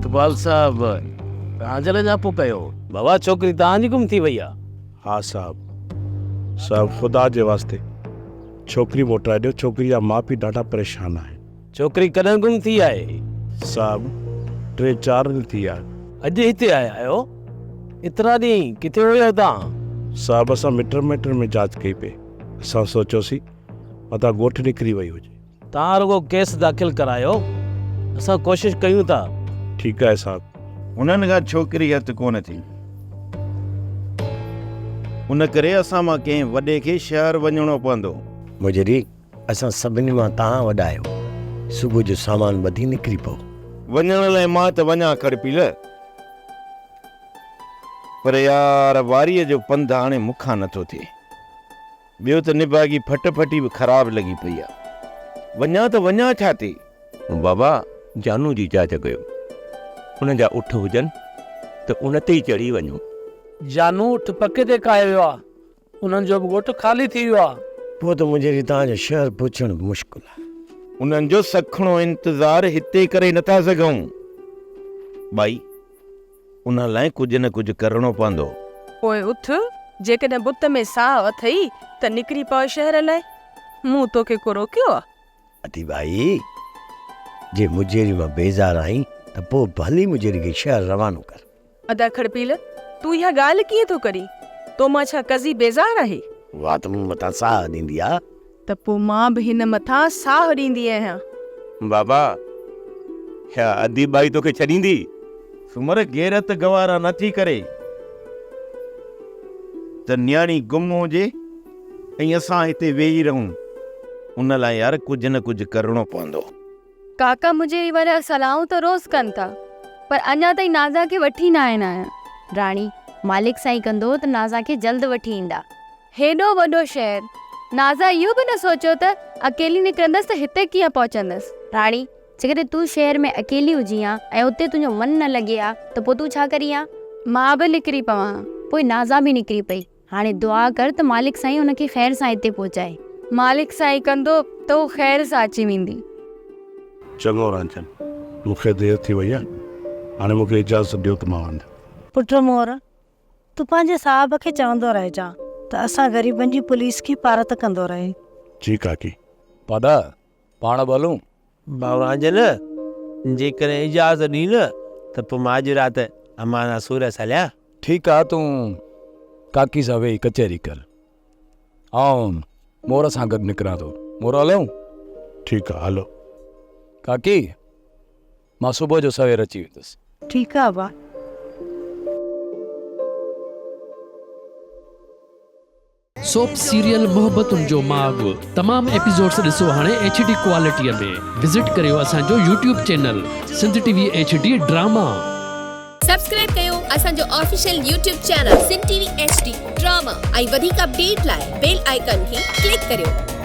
इकबाल साहब तव्हांजे जा पोइ कयो बाबा छोकिरी तव्हांजी गुम थी वई आहे। हाँ साहब खुदा जे वास्ते छोकिरी मोटाए ॾियो। छोकिरी जा माउ पीउ ॾाढा परेशान आहिनि। छोकिरी कॾहिं गुम थी आहे? साहब 3-4 ॾींहं थी विया। अॼु हिते आया आहियो? एतिरा ॾींहं किथे हुया तव्हां? साहब असां मिट में जांच कई पे। असां सोचियोसीं मता ॻोठ निकिरी वई हुजे। तव्हां रुगो केस दाख़िल करायो, असां कोशिशि कयूं था। ठीकु आहे साहब। उन्हनि खां छोकिरी हथ कोन थी, उन करे असां मां कंहिं वॾे खे शहर वञिणो पवंदो। मुजरी असां सभिनी मां तव्हां वॾा आहियो। सुबुह जो सामान ॿधी निकिरी पओ। वञण लाइ मां त वञा खड़पील, पर यार वारीअ जो पंधु हाणे मूंखां नथो थिए। ॿियो त निभागी फटी बि ख़राब लॻी पई आहे। वञा त वञा छा थी? बाबा जानू जी जांच कयो, उन जा उठ हुजनि त उन ते ई चढ़ी वञो। जानू उठ पके ते कायो वियो आहे, उन्हनि जो बि ॻोठ ख़ाली थी वियो आहे। पोइ त मुंहिंजे तव्हांजो शहर पहुचणु मुश्किल आहे। उन्हनि जो सखणो इंतज़ारु हिते करे नथा सघूं भाई, उन लाइ कुझु न कुझु करणो पवंदो। पोइ उथ, जेकॾहिं बुत में साह अथई त निकिरी पओ शहर लाइ। मूं तोखे को रोकियो आहे? अती भाई जे मुजेरी मां बेज़ार आहीं त पोइ भली मुजेरी खे शहर रवानो कर। अदा खड़पील, तूं इहा ॻाल्हि कीअं थो करी? तो मां छा कज़ी बेज़ार आहे? वाह त मूं मथां साह ॾींदी आहे त पोइ मां बि हिन मथां साह ॾींदी आहियां। बाबा छा अदी बाई तोखे छॾींदी? सुमर गैरत गवारा नथी करे त न्याणी गुम हुजे ऐं असां हिते वेही रहूं। उन लाइ यार कुझु न कुझु करणो पवंदो। काका मुंहिंजे वारा सलाहूं त रोज़ कनि था, पर अञा ताईं नाज़ा खे वठी न आया। राणी मालिक साईं कंदो त नाज़ा खे जल्द वठी ईंदा। हेॾो वॾो शहर, नाज़ा इहो बि न सोचियो त अकेली निकिरंदसि त हिते कीअं पहुचंदसि। राणी जेकॾहिं तूं शहर में अकेली हुजी आ ऐं उते तुंहिंजो मन न लॻे आ त पोइ तूं छा करी आ? मां बि निकिरी पवां, पोइ नाज़ा बि निकिरी पई। हाणे दुआ कर त मालिक साईं हुनखे ख़ैर सां हिते पहुचाए। मालिक साईं कंदो त हू ख़ैर सां अची वेंदी। चङो रंजन, मूंखे देरि थी वई आहे, हाणे मूंखे इजाज़त ॾियो त मां वञा। पुट मोर, तूं पंहिंजे साहब खे चवंदो रहिजां त असां ग़रीबनि जी पुलिस खे पारत कंदो रहे। जी काकी। पादा पाण बोलूं बाबराजन, जेकॾहिं इजाज़त ॾी न त पोइ मां अॼु राति अमाना सूरस हलिया। ठीकु आहे, तूं काकी सां वेही कचहरी कर, ऐं मोर सां गॾु निकिरां थो। मोर हलूं? ठीकु आहे हलो। काकी मां सुबुह जो सवेर अची वेंदुसि। ठीकु आहे बा। सोप सीरियल मोहब्बतुनि जो माग तमाम एपिसोड्स ॾिसो हाणे HD क्वालिटीअ में। विज़िट करियो असांजो YouTube channel Sindh TV HD drama. Subscribe कयो असांजो official YouTube channel Sindh TV HD drama ऐं वधीक अपडेट लाइ बेल आइकन खे क्लिक करियो।